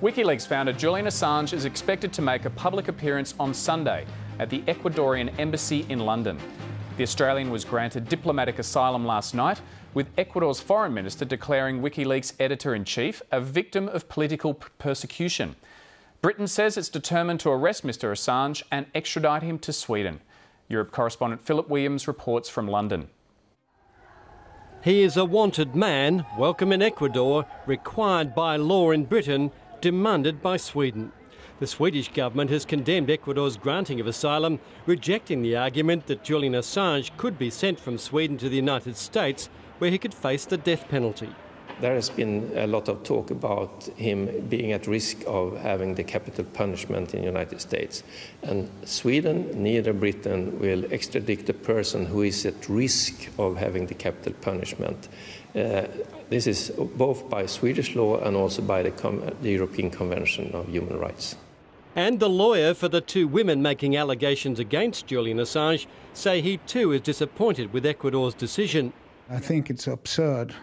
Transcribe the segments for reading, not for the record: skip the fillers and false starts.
Wikileaks founder Julian Assange is expected to make a public appearance on Sunday at the Ecuadorian embassy in London. The Australian was granted diplomatic asylum last night, with Ecuador's foreign minister declaring Wikileaks editor-in-chief a victim of political persecution. Britain says it's determined to arrest Mr Assange and extradite him to Sweden. Europe correspondent Philip Williams reports from London. He is a wanted man, welcome in Ecuador, required by law in Britain, demanded by Sweden. The Swedish government has condemned Ecuador's granting of asylum, rejecting the argument that Julian Assange could be sent from Sweden to the United States, where he could face the death penalty. There has been a lot of talk about him being at risk of having the capital punishment in the United States. And Sweden, neither Britain, will extradite a person who is at risk of having the capital punishment. This is both by Swedish law and also by the European Convention of Human Rights. And the lawyer for the two women making allegations against Julian Assange say he too is disappointed with Ecuador's decision. I think it's absurd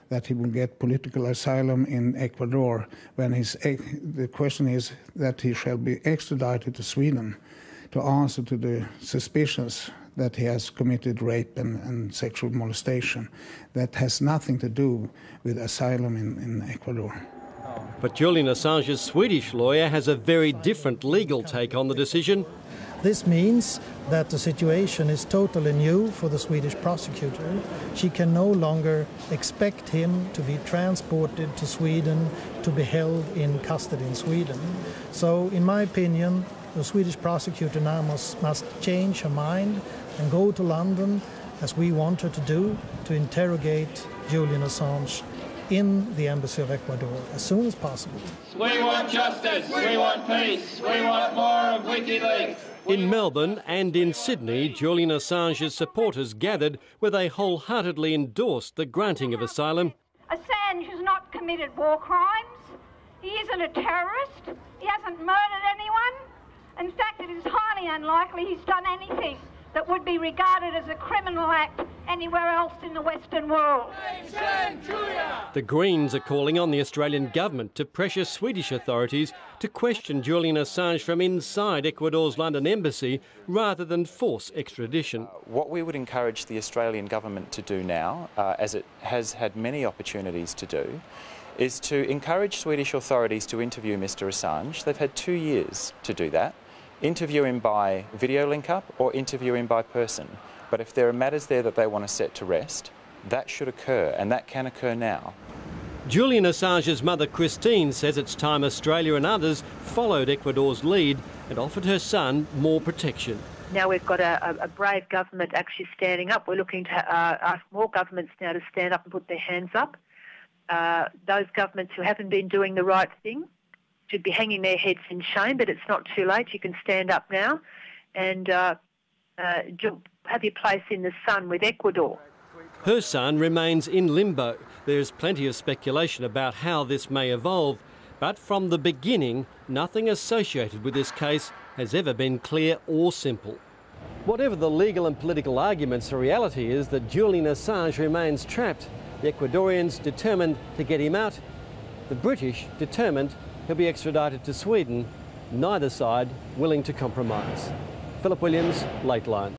that he will get political asylum in Ecuador when the question is that he shall be extradited to Sweden to answer to the suspicions that he has committed rape and sexual molestation. That has nothing to do with asylum in Ecuador. But Julian Assange's Swedish lawyer has a very different legal take on the decision. This means that the situation is totally new for the Swedish prosecutor. She can no longer expect him to be transported to Sweden to be held in custody in Sweden. So, in my opinion, the Swedish prosecutor now must change her mind and go to London, as we want her to do, to interrogate Julian Assange in the embassy of Ecuador as soon as possible. We want justice, we want peace, we want more of Wikileaks. In Melbourne and in Sydney, Julian Assange's supporters gathered where they wholeheartedly endorsed the granting of asylum. Assange has not committed war crimes. He isn't a terrorist. He hasn't murdered anyone. In fact, it is highly unlikely he's done anything that would be regarded as a criminal act anywhere else in the Western world. The Greens are calling on the Australian government to pressure Swedish authorities to question Julian Assange from inside Ecuador's London embassy rather than force extradition. What we would encourage the Australian government to do now, as it has had many opportunities to do, is to encourage Swedish authorities to interview Mr Assange. They've had 2 years to do that. Interview him by video link-up or interview him by person. But if there are matters there that they want to set to rest, that should occur, and that can occur now. Julian Assange's mother Christine says it's time Australia and others followed Ecuador's lead and offered her son more protection. Now we've got a brave government actually standing up. We're looking to ask more governments now to stand up and put their hands up. Those governments who haven't been doing the right thing should be hanging their heads in shame, but it's not too late. You can stand up now and have your place in the sun with Ecuador. Her son remains in limbo. There's plenty of speculation about how this may evolve, but from the beginning, nothing associated with this case has ever been clear or simple. Whatever the legal and political arguments, the reality is that Julian Assange remains trapped. The Ecuadorians determined to get him out, the British determined he'll be extradited to Sweden, neither side willing to compromise. Philip Williams, Late Line.